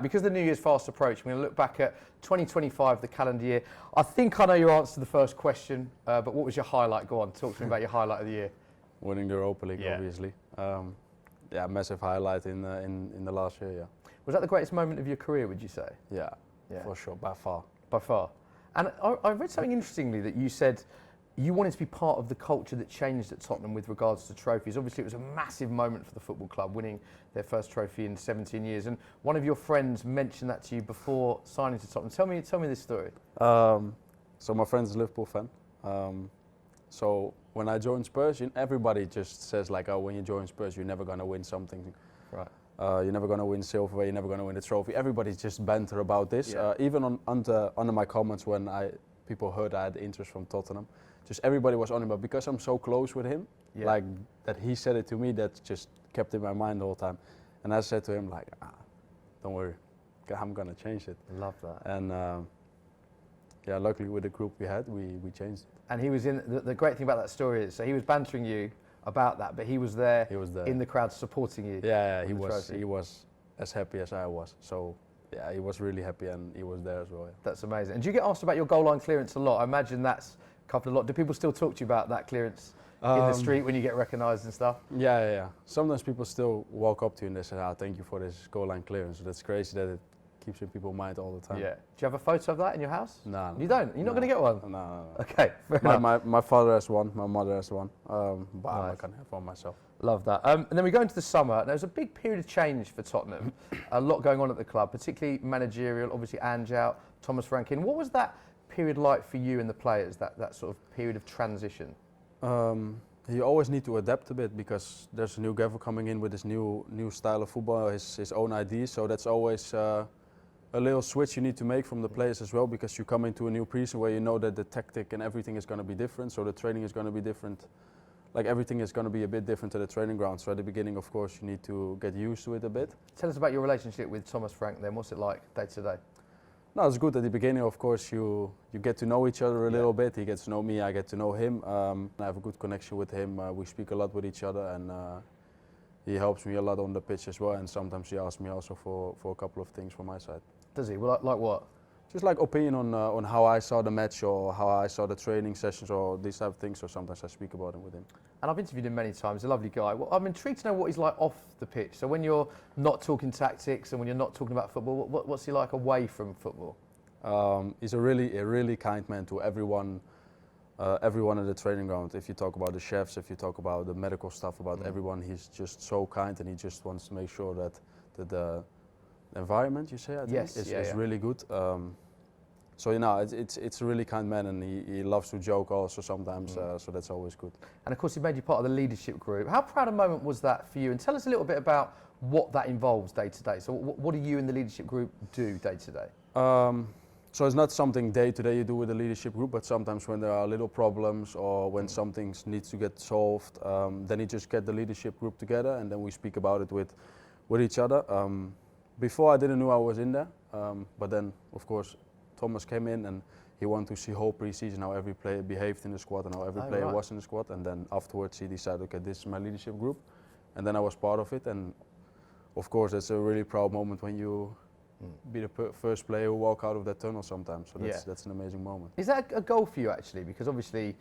Because the New Year's fast approaching, we're going to look back at 2025, the calendar year. I think I know your answer to the first question, but what was your highlight? Go on, talk to me about your highlight of the year. Winning the Europa League, obviously. Yeah, massive highlight in the last year, yeah. Was that the greatest moment of your career, would you say? Yeah, for sure, by far. By far. And I read something interestingly that you said you wanted to be part of the culture that changed at Tottenham with regards to trophies. Obviously, it was a massive moment for the football club, winning their first trophy in 17 years. And one of your friends mentioned that to you before signing to Tottenham. Tell me this story. So my friend's a Liverpool fan. So when I joined Spurs, everybody just says like, oh, when you join Spurs, you're never going to win something. Right. You're never going to win silverware, you're never going to win a trophy. Everybody's just banter about this. Yeah. Even under my comments when people heard I had interest from Tottenham, just everybody was on him. But because I'm so close with him, like that he said it to me, that just kept in my mind the whole time. And I said to him like, don't worry, I'm going to change it. I love that. And yeah, luckily with the group we had, we changed it. And he was in, the great thing about that story is, so he was bantering you about that, but he was there in the crowd supporting you. Yeah, he was as happy as I was. So yeah, he was really happy and he was there as well. Yeah. That's amazing. And do you get asked about your goal line clearance a lot? I imagine that's covered a lot. Do people still talk to you about that clearance in the street when you get recognised and stuff? Yeah. Sometimes people still walk up to you and they say, thank you for this goal line clearance. So that's crazy that it keeps in people's mind all the time. Yeah. Do you have a photo of that in your house? No. You don't? You're not going to get one? No. Okay. My father has one, my mother has one, but nice. I can't have one myself. Love that. And then we go into the summer. There was a big period of change for Tottenham. A lot going on at the club, particularly managerial, obviously Ange out, Thomas Frank in. What was that period like for you and the players, that sort of period of transition? You always need to adapt a bit because there's a new gaffer coming in with his new style of football, his own ideas. So that's always a little switch you need to make from the players as well, because you come into a new preseason where you know that the tactic and everything is going to be different. So the training is going to be different. Like everything is going to be a bit different to the training ground. So at the beginning, of course, you need to get used to it a bit. Tell us about your relationship with Thomas Frank then. What's it like day to day? No, it's good at the beginning. Of course, you get to know each other a little bit. He gets to know me, I get to know him. I have a good connection with him. We speak a lot with each other, and he helps me a lot on the pitch as well. And sometimes he asks me also for a couple of things from my side. Does he? Well, like what? Just like opinion on how I saw the match or how I saw the training sessions or these type of things. So sometimes I speak about it with him. And I've interviewed him many times. He's a lovely guy. Well, I'm intrigued to know what he's like off the pitch. So when you're not talking tactics and when you're not talking about football, what's he like away from football? He's a really kind man to everyone at the training ground. If you talk about the chefs, if you talk about the medical stuff, about everyone, he's just so kind, and he just wants to make sure that the environment, you say, I think, is really good. So you know, it's a really kind man, and he loves to joke also sometimes. So that's always good. And of course, he made you part of the leadership group. How proud a moment was that for you? And tell us a little bit about what that involves day to day. So what do you in the leadership group do day to day? So it's not something day to day you do with the leadership group, but sometimes when there are little problems or when something needs to get solved, then you just get the leadership group together and then we speak about it with each other. Before I didn't know I was in there, but then of course Thomas came in and he wanted to see whole pre-season how every player behaved in the squad and how every player was in the squad, and then afterwards he decided, okay, this is my leadership group, and then I was part of it, and of course it's a really proud moment when you be the first player who walk out of that tunnel sometimes. So that's an amazing moment. Is that a goal for you actually? Because obviously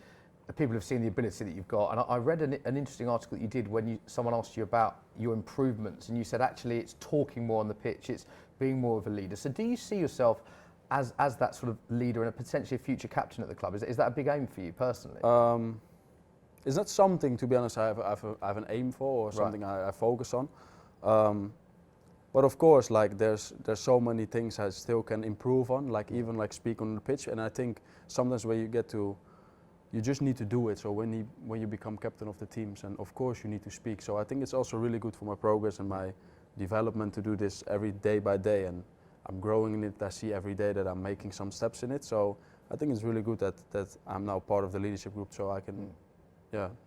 people have seen the ability that you've got, and I read an interesting article that you did when someone asked you about your improvements, and you said actually it's talking more on the pitch, it's being more of a leader. So do you see yourself as that sort of leader and a potentially a future captain at the club? Is that a big aim for you personally? It's not something, to be honest, I have an aim for or something I focus on. But of course, like there's so many things I still can improve on, like even like speak on the pitch. And I think sometimes when you just need to do it. So when you become captain of the teams, and of course you need to speak. So I think it's also really good for my progress and my development to do this every day by day. And I'm growing in it. I see every day that I'm making some steps in it. So I think it's really good that I'm now part of the leadership group, so I can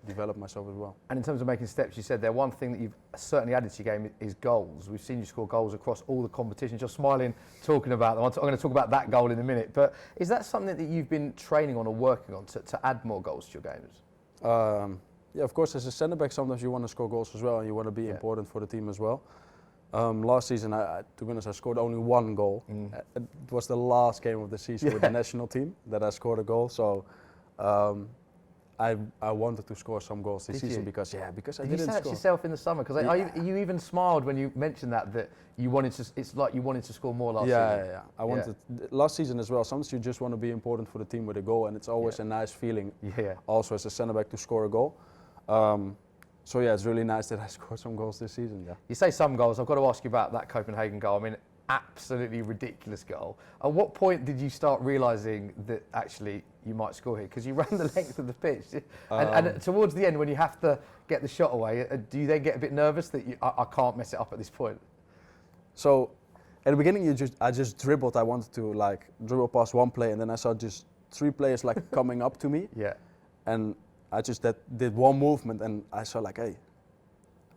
develop myself as well. And in terms of making steps, you said there one thing that you've certainly added to your game is goals. We've seen you score goals across all the competitions. You're smiling talking about them. I'm going to talk about that goal in a minute. But is that something that you've been training on or working on to add more goals to your games? Yeah, of course, as a centre back, sometimes you want to score goals as well, and you want to be important for the team as well. Last season, to be honest, I scored only one goal. It was the last game of the season with the national team that I scored a goal. So I wanted to score some goals this season because I Did didn't you say that score. to yourself in the summer? Because you even smiled when you mentioned that you wanted to. It's like you wanted to score more last season. Yeah. I wanted last season as well. Sometimes you just want to be important for the team with a goal, and it's always a nice feeling. Yeah. Also, as a centre back to score a goal. So yeah, it's really nice that I scored some goals this season. Yeah. You say some goals. I've got to ask you about that Copenhagen goal. I mean, absolutely ridiculous goal. At what point did you start realising that actually you might score here? Because you ran the length of the pitch, and towards the end, when you have to get the shot away, do you then get a bit nervous that I can't mess it up at this point? So at the beginning, I just dribbled. I wanted to like dribble past one player, and then I saw just 3 players like coming up to me. Yeah. And I just did one movement, and I saw like, hey,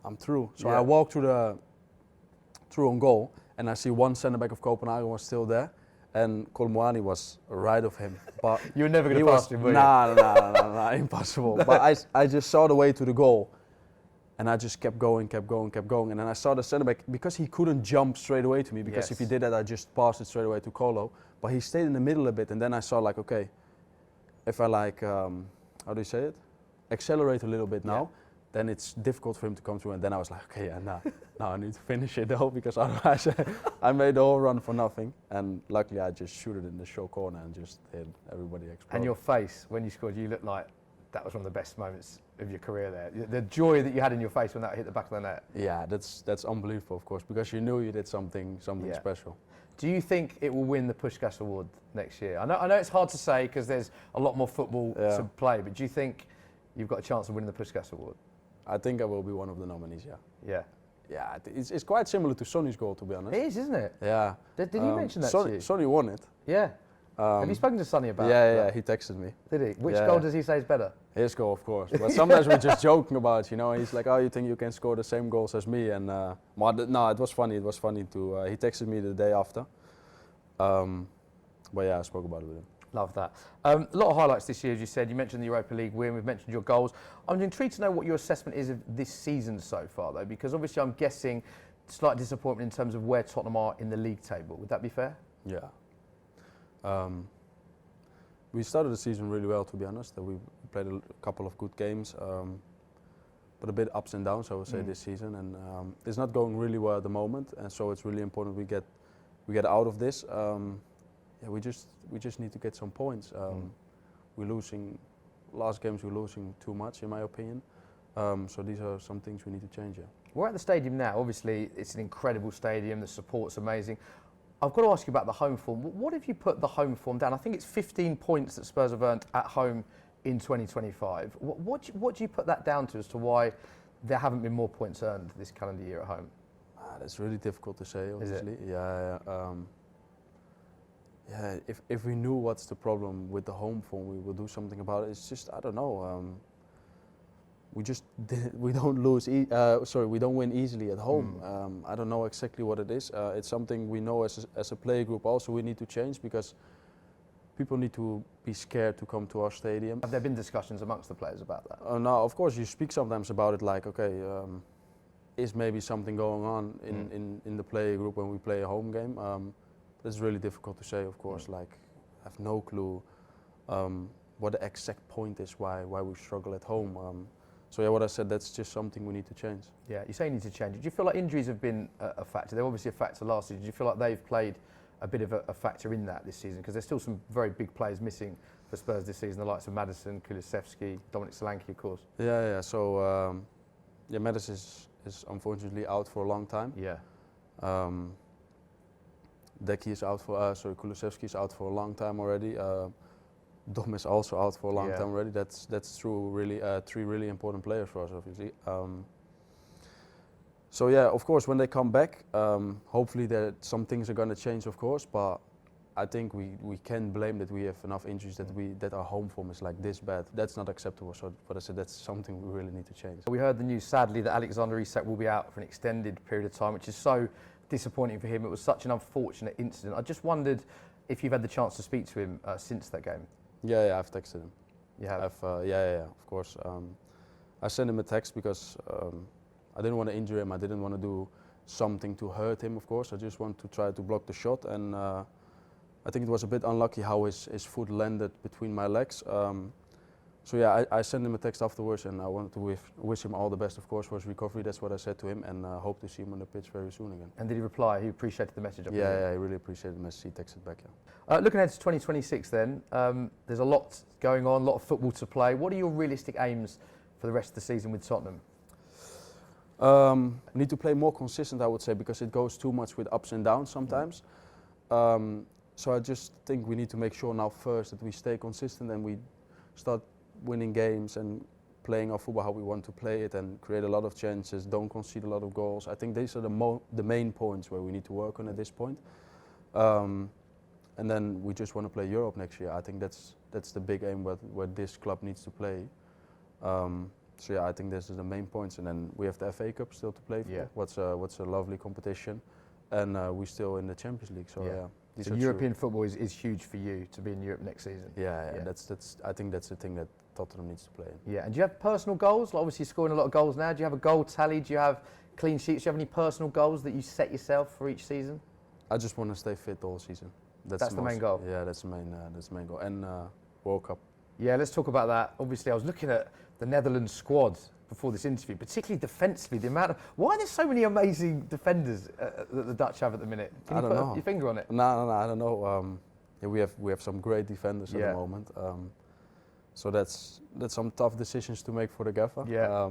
I'm through. So I walked through on goal, and I see one centre back of Copenhagen was still there, and Kolmoani was right of him. But you were never going to pass him, were you? Nah, impossible. But I just saw the way to the goal, and I just kept going, and then I saw the centre back because he couldn't jump straight away to me because if he did that, I just passed it straight away to Kolo. But he stayed in the middle a bit, and then I saw like, okay, if I like, how do you say it? Accelerate a little bit now, then it's difficult for him to come through. And then I was like, okay, now I need to finish it though, because otherwise I made the whole run for nothing. And luckily I just shoot it in the short corner and just hit everybody exploded. And your face when you scored, you looked like that was one of the best moments of your career there. The joy that you had in your face when that hit the back of the net. Yeah, that's unbelievable, of course, because you knew you did something special. Do you think it will win the Puskás Award next year? I know it's hard to say because there's a lot more football to play, but do you think you've got a chance of winning the Puskás Award? I think I will be one of the nominees, Yeah. Yeah, it's quite similar to Sonny's goal, to be honest. It is, isn't it? Yeah. Did he mention that to you? Sonny won it. Yeah. Have you spoken to Sonny about it? Yeah, he texted me. Did he? Which goal does he say is better? His goal, of course. But sometimes we're just joking about it, you know. He's like, oh, you think you can score the same goals as me? And no, it was funny. It was funny to. He texted me the day after. But yeah, I spoke about it with him. Love that. A lot of highlights this year, as you said. You mentioned the Europa League win. We've mentioned your goals. I'm intrigued to know what your assessment is of this season so far, though, because obviously I'm guessing slight disappointment in terms of where Tottenham are in the league table. Would that be fair? Yeah. We started the season really well, to be honest. We played a couple of good games, but a bit ups and downs, I would say, this season. And it's not going really well at the moment, and so it's really important we get out of this. We just need to get some points. We're losing last games. We're losing too much, in my opinion. So these are some things we need to change. Yeah. We're at the stadium now. Obviously, it's an incredible stadium. The support's amazing. I've got to ask you about the home form. What if you put the home form down? I think it's 15 points that Spurs have earned at home in 2025. What do you put that down to as to why there haven't been more points earned this calendar year at home? That's really difficult to say, obviously. Is it? Yeah. If we knew what's the problem with the home form, we will do something about it. It's just, I don't know. We don't win easily at home. I don't know exactly what it is. It's something we know as a player group also we need to change, because people need to be scared to come to our stadium. Have there been discussions amongst the players about that? No, of course you speak sometimes about it, like, okay, is maybe something going on in the player group when we play a home game? It's really difficult to say, of course. Like, I have no clue what the exact point is why we struggle at home. So yeah, what I said, that's just something we need to change. Yeah, you say you need to change it. Do you feel like injuries have been a factor? They're obviously a factor last season. Do you feel like they've played a bit of a factor in that this season? Because there's still some very big players missing for Spurs this season, the likes of Maddison, Kulusevski, Dominic Solanke, of course. Yeah. So Maddison is unfortunately out for a long time. Yeah. Deki is out Kulusevski is out for a long time already. Dom is also out for a long time already. That's true. Really, 3 really important players for us, obviously. So yeah, of course, when they come back, hopefully some things are going to change, of course. But I think we can blame that we have enough injuries that our home form is like this bad. That's not acceptable. So, but I said that's something we really need to change. We heard the news, sadly, that Alexander Isak will be out for an extended period of time, which is so disappointing for him. It was such an unfortunate incident. I just wondered if you've had the chance to speak to him since that game. Yeah, I've texted him. You have? Yeah, of course. I sent him a text because I didn't want to injure him. I didn't want to do something to hurt him, of course. I just want to try to block the shot, and I think it was a bit unlucky how his foot landed between my legs. So yeah, I sent him a text afterwards, and I wanted to wish him all the best, of course, for his recovery. That's what I said to him, and hope to see him on the pitch very soon again. And did he reply? He appreciated the message? Yeah, he really appreciated the message. He texted back, Looking ahead to 2026 then, there's a lot going on, a lot of football to play. What are your realistic aims for the rest of the season with Tottenham? We need to play more consistent, I would say, because it goes too much with ups and downs sometimes. So I just think we need to make sure now first that we stay consistent and we start winning games and playing our football how we want to play it and create a lot of chances, don't concede a lot of goals. I think these are the main points where we need to work on at this point. And then we just want to play Europe next year. I think that's the big aim where this club needs to play. So yeah, I think this is the main points. And then we have the FA Cup still to play for. Yeah. What's a lovely competition, and we're still in the Champions League. So yeah. So European football is huge for you to be in Europe next season. Yeah. That's. I think that's the thing that Tottenham needs to play in. Yeah, and do you have personal goals? Like obviously, you're scoring a lot of goals now. Do you have a goal tally? Do you have clean sheets? Do you have any personal goals that you set yourself for each season? I just want to stay fit all season. That's the main goal. Yeah, that's the main goal. And World Cup. Yeah, let's talk about that. Obviously, I was looking at the Netherlands squad before this interview, particularly defensively. The amount of why are there so many amazing defenders that the Dutch have at the minute? Can you put your finger on it? No, I don't know. Yeah, we have some great defenders at the moment. So that's some tough decisions to make for the gaffer. Yeah.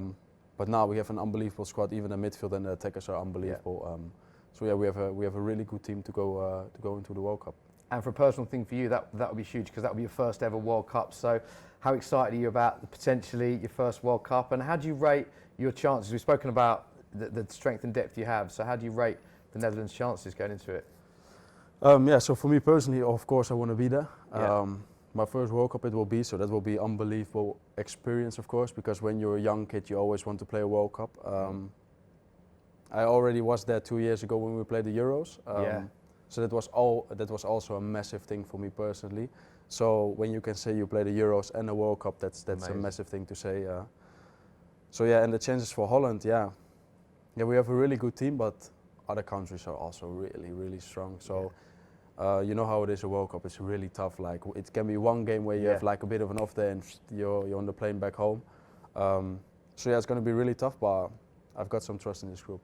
But now we have an unbelievable squad. Even the midfield and the attackers are unbelievable. So yeah, we have a really good team to go into the World Cup. And for a personal thing for you, that would be huge because that would be your first ever World Cup. So how excited are you about potentially your first World Cup? And how do you rate your chances? We've spoken about the strength and depth you have. So how do you rate the Netherlands' chances going into it? Yeah, so for me personally, of course, I want to be there. Yeah. My first World Cup it will be, so that will be unbelievable experience, of course, because when you're a young kid, you always want to play a World Cup. I already was there 2 years ago when we played the Euros. So that was also a massive thing for me personally. So when you can say you play the Euros and the World Cup, that's a massive thing to say. So yeah, and the chances for Holland, yeah, we have a really good team, but other countries are also really, really strong. So you know how it is a World Cup. It's really tough. Like it can be one game where you have like a bit of an off day and you're on the plane back home. So yeah, it's going to be really tough, but I've got some trust in this group.